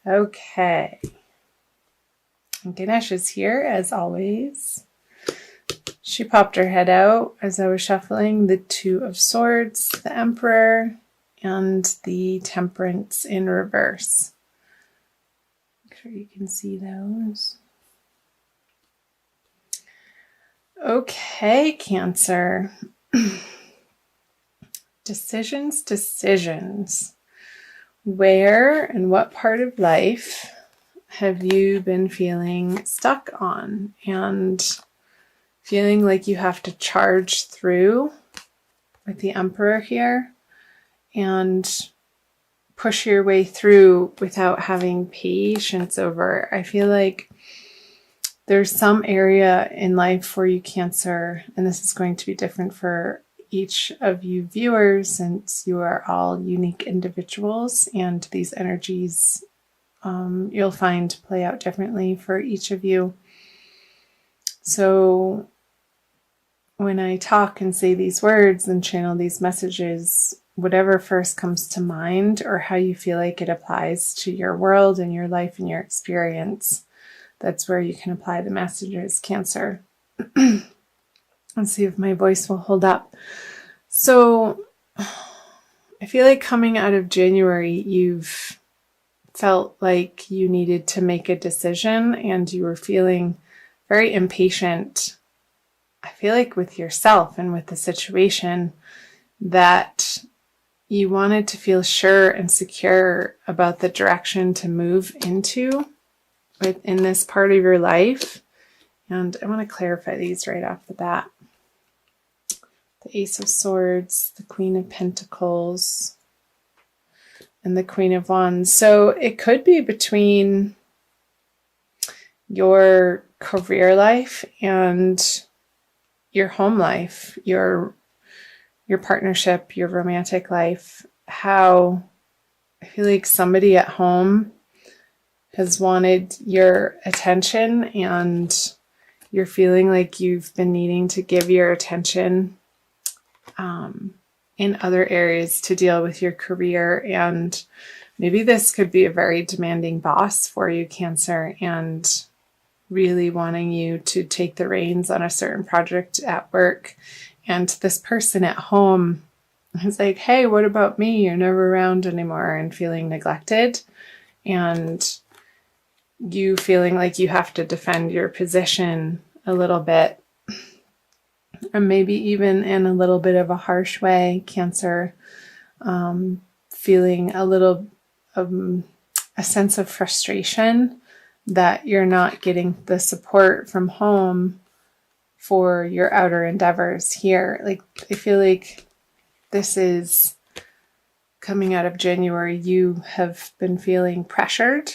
Okay. Ganesh is here as always. She popped her head out as I was shuffling the Two of Swords, the Emperor, and the Temperance in reverse. Make sure you can see those. Okay, Cancer. Decisions. Where and what part of life have you been feeling stuck on and feeling like you have to charge through with the Emperor here and push your way through without having patience over? I feel like there's some area in life for you, Cancer, and this is going to be different for each of you viewers since you are all unique individuals, and these energies you'll find play out differently for each of you. So when I talk and say these words and channel these messages, whatever first comes to mind or how you feel like it applies to your world and your life and your experience, that's where you can apply the messages, Cancer. Let's see if my voice will hold up. So I feel like coming out of January, you've felt like you needed to make a decision and you were feeling very impatient. I feel like with yourself and with the situation that you wanted to feel sure and secure about the direction to move into within this part of your life. And I want to clarify these right off the bat. The Ace of Swords, the Queen of Pentacles, and the Queen of Wands. So it could be between your career life and your home life, your partnership, your romantic life. How I feel like somebody at home has wanted your attention and you're feeling like you've been needing to give your attention in other areas to deal with your career. And maybe this could be a very demanding boss for you, Cancer, and really wanting you to take the reins on a certain project at work. And this person at home is like, hey, what about me? You're never around anymore, and feeling neglected. And you feeling like you have to defend your position a little bit, or maybe even in a little bit of a harsh way, Cancer, feeling a little a sense of frustration that you're not getting the support from home for your outer endeavors here. Like, I feel like this is coming out of January. You have been feeling pressured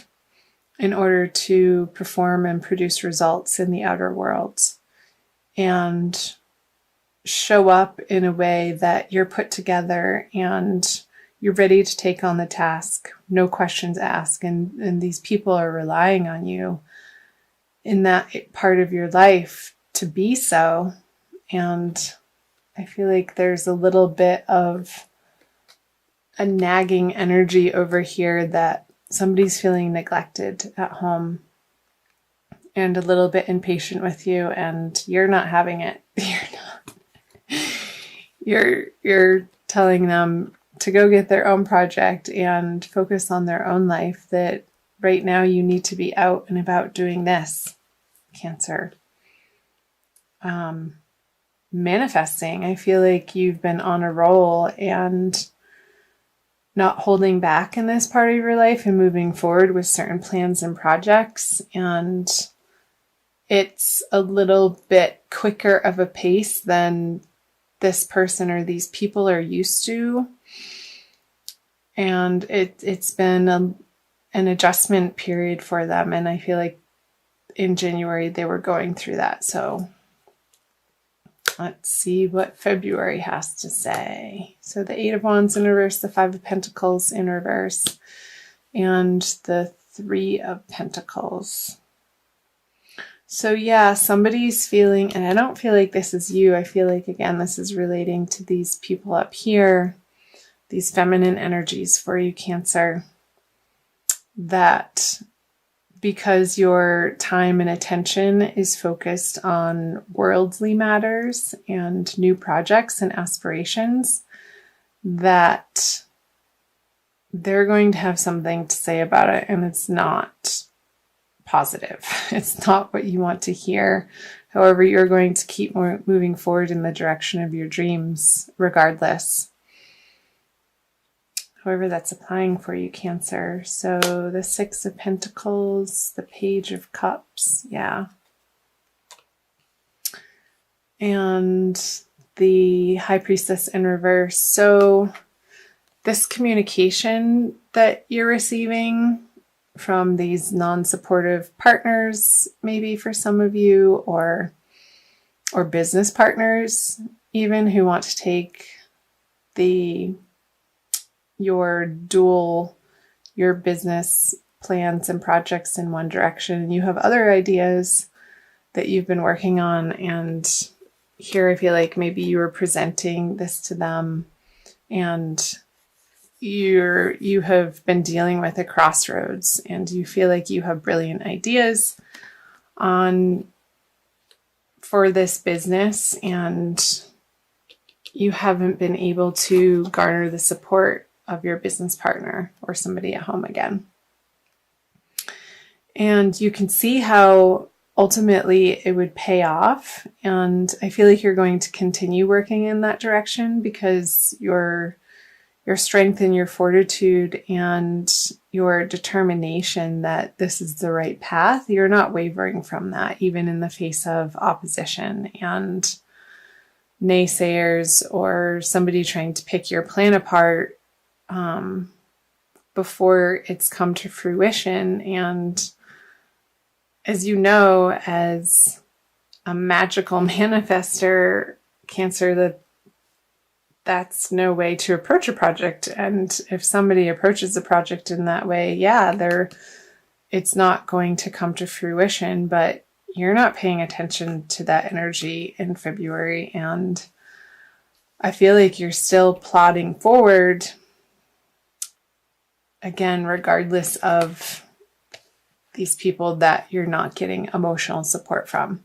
in order to perform and produce results in the outer world and show up in a way that you're put together and you're ready to take on the task, no questions asked, and these people are relying on you in that part of your life to be so. And I feel like there's a little bit of a nagging energy over here that somebody's feeling neglected at home and a little bit impatient with you, and you're not having it. You're telling them to go get their own project and focus on their own life, that right now you need to be out and about doing this, Cancer. Manifesting. I feel like you've been on a roll and not holding back in this part of your life and moving forward with certain plans and projects. And it's a little bit quicker of a pace than this person or these people are used to. And it's been an adjustment period for them. And I feel like in January they were going through that. So let's see what February has to say. So the Eight of Wands in reverse, the Five of Pentacles in reverse, and the Three of Pentacles. So yeah, somebody's feeling, and I don't feel like this is you. I feel like, again, this is relating to these people up here, these feminine energies for you, Cancer, that because your time and attention is focused on worldly matters and new projects and aspirations, that they're going to have something to say about it, and it's not positive. It's not what you want to hear. However, you're going to keep moving forward in the direction of your dreams regardless. However that's applying for you, Cancer. So the Six of Pentacles, the Page of Cups, yeah. And the High Priestess in reverse. So this communication that you're receiving from these non-supportive partners, maybe for some of you, or business partners even, who want to take your business plans and projects in one direction, and you have other ideas that you've been working on, and here I feel like maybe you were presenting this to them, and you have been dealing with a crossroads, and you feel like you have brilliant ideas for this business, and you haven't been able to garner the support of your business partner or somebody at home again. And you can see how ultimately it would pay off. And I feel like you're going to continue working in that direction because your strength and your fortitude and your determination that this is the right path, you're not wavering from that, even in the face of opposition and naysayers or somebody trying to pick your plan apart before it's come to fruition. And as you know, as a magical manifester, Cancer, that's no way to approach a project. And if somebody approaches a project in that way, yeah, it's not going to come to fruition, but you're not paying attention to that energy in February. And I feel like you're still plodding forward, again, regardless of these people that you're not getting emotional support from,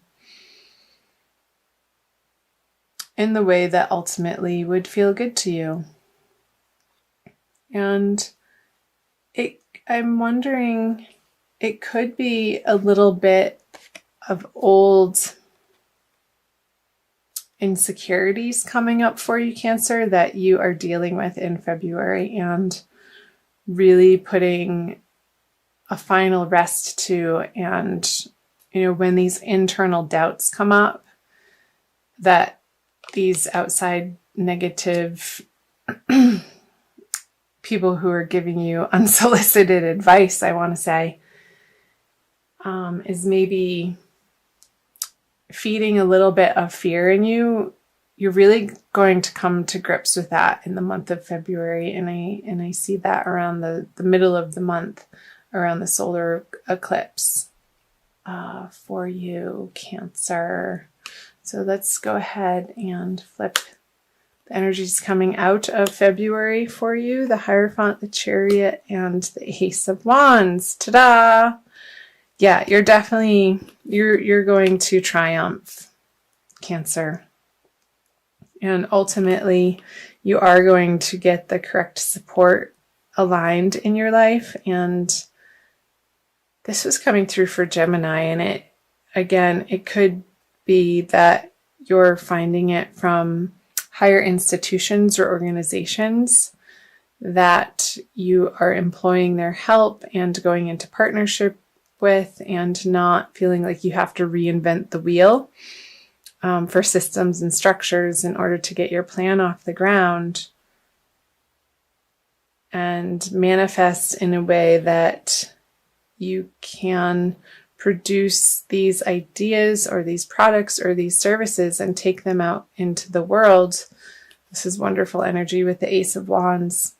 in the way that ultimately would feel good to you. And I'm wondering, it could be a little bit of old insecurities coming up for you, Cancer, that you are dealing with in February, and really putting a final rest to. And, when these internal doubts come up, that these outside negative people who are giving you unsolicited advice, I want to say, is maybe feeding a little bit of fear in you. You're really going to come to grips with that in the month of February. And I see that around the middle of the month, around the solar eclipse for you, Cancer. So let's go ahead and flip the energies coming out of February for you. The Hierophant, the Chariot, and the Ace of Wands. Ta-da! Yeah, you're definitely, you're going to triumph, Cancer. And ultimately, you are going to get the correct support aligned in your life. And this was coming through for Gemini. And it could be that you're finding it from higher institutions or organizations that you are employing their help and going into partnership with, and not feeling like you have to reinvent the wheel for systems and structures in order to get your plan off the ground, and manifest in a way that you can produce these ideas or these products or these services and take them out into the world. This is wonderful energy with the Ace of Wands,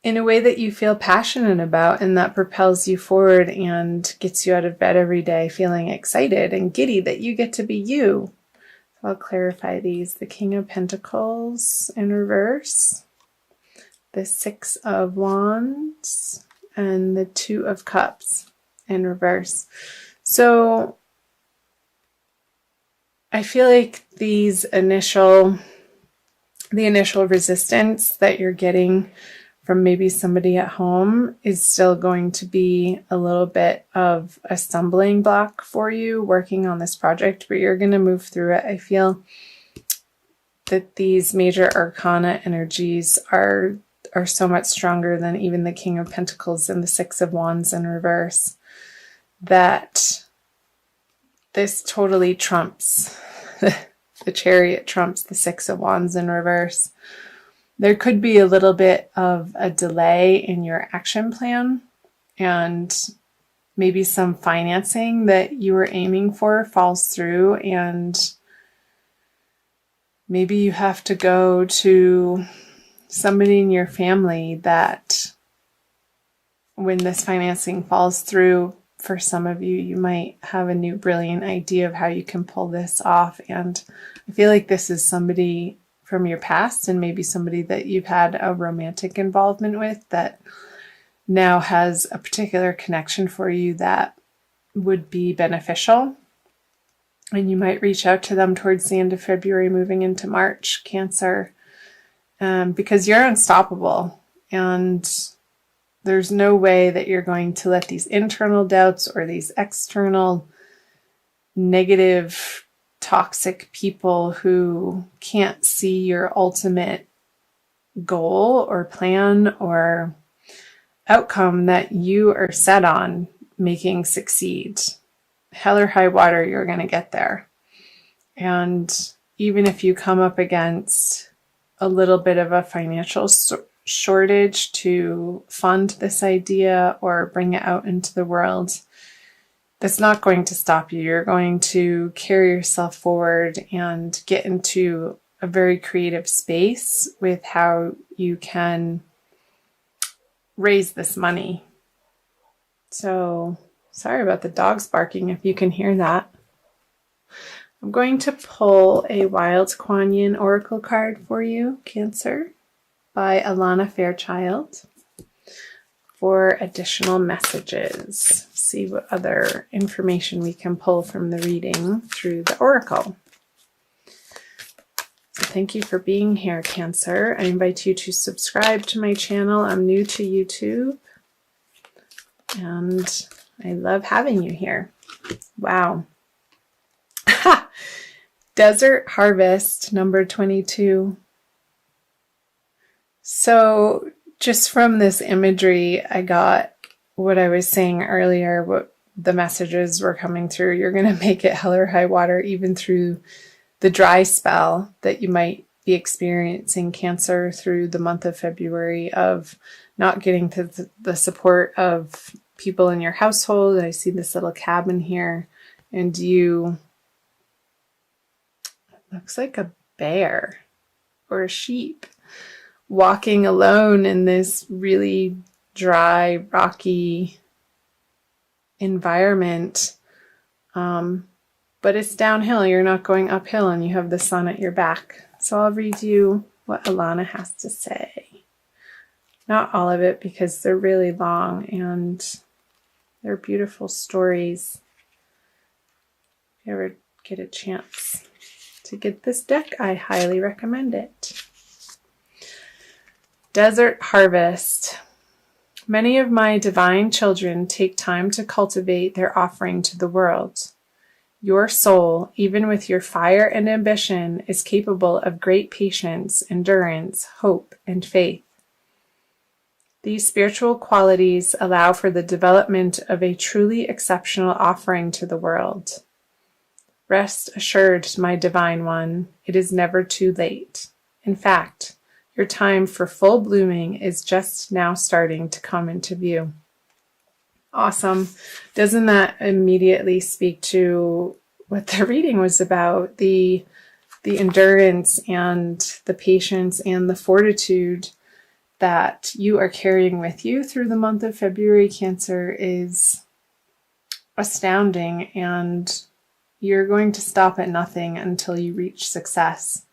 in a way that you feel passionate about and that propels you forward and gets you out of bed every day feeling excited and giddy that you get to be you. So I'll clarify these. The King of Pentacles in reverse, the Six of Wands, and the Two of Cups in reverse. So I feel like the initial resistance that you're getting from maybe somebody at home is still going to be a little bit of a stumbling block for you working on this project, but you're going to move through it. I feel that these major arcana energies are so much stronger than even the King of Pentacles and the Six of Wands in reverse, that this totally trumps the Chariot, trumps the Six of Wands in reverse. There could be a little bit of a delay in your action plan, and maybe some financing that you were aiming for falls through, and maybe you have to go to somebody in your family that, when this financing falls through, for some of you, you might have a new brilliant idea of how you can pull this off. And I feel like this is somebody from your past, and maybe somebody that you've had a romantic involvement with that now has a particular connection for you that would be beneficial. And you might reach out to them towards the end of February, moving into March, Cancer, because you're unstoppable. And there's no way that you're going to let these internal doubts or these external negative, toxic people who can't see your ultimate goal or plan or outcome that you are set on making succeed. Hell or high water, you're going to get there. And even if you come up against a little bit of a financial shortage to fund this idea or bring it out into the world, that's not going to stop you. You're going to carry yourself forward and get into a very creative space with how you can raise this money. So, sorry about the dogs barking if you can hear that. I'm going to pull a Wild Kuan Yin Oracle card for you, Cancer, by Alana Fairchild, for additional messages. See what other information we can pull from the reading through the Oracle. So thank you for being here, Cancer. I invite you to subscribe to my channel. I'm new to YouTube, and I love having you here. Wow. Desert Harvest, number 22. So just from this imagery, I got what I was saying earlier, what the messages were coming through. You're going to make it hell or high water, even through the dry spell that you might be experiencing, Cancer, through the month of February, of not getting to the support of people in your household. I see this little cabin here, and you, it looks like a bear or a sheep, walking alone in this really dry, rocky environment. But it's downhill. You're not going uphill, and you have the sun at your back. So I'll read you what Alana has to say. Not all of it, because they're really long and they're beautiful stories. If you ever get a chance to get this deck, I highly recommend it. Desert Harvest. Many of my divine children take time to cultivate their offering to the world. Your soul, even with your fire and ambition, is capable of great patience, endurance, hope, and faith. These spiritual qualities allow for the development of a truly exceptional offering to the world. Rest assured, my divine one, it is never too late. In fact, your time for full blooming is just now starting to come into view. Awesome. Doesn't that immediately speak to what the reading was about? The endurance and the patience and the fortitude that you are carrying with you through the month of February, Cancer, is astounding, and you're going to stop at nothing until you reach success.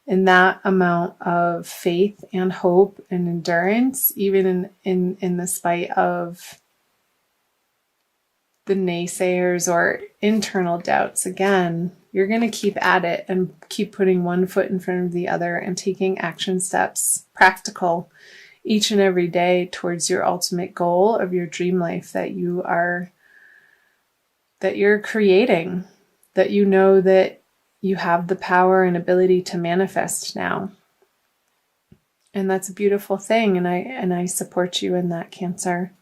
in that amount of faith and hope and endurance, even in the spite of the naysayers or internal doubts, again, you're going to keep at it and keep putting one foot in front of the other and taking action steps, practical, each and every day towards your ultimate goal of your dream life that you're creating, that you know that you have the power and ability to manifest now. And that's a beautiful thing. And I support you in that, Cancer.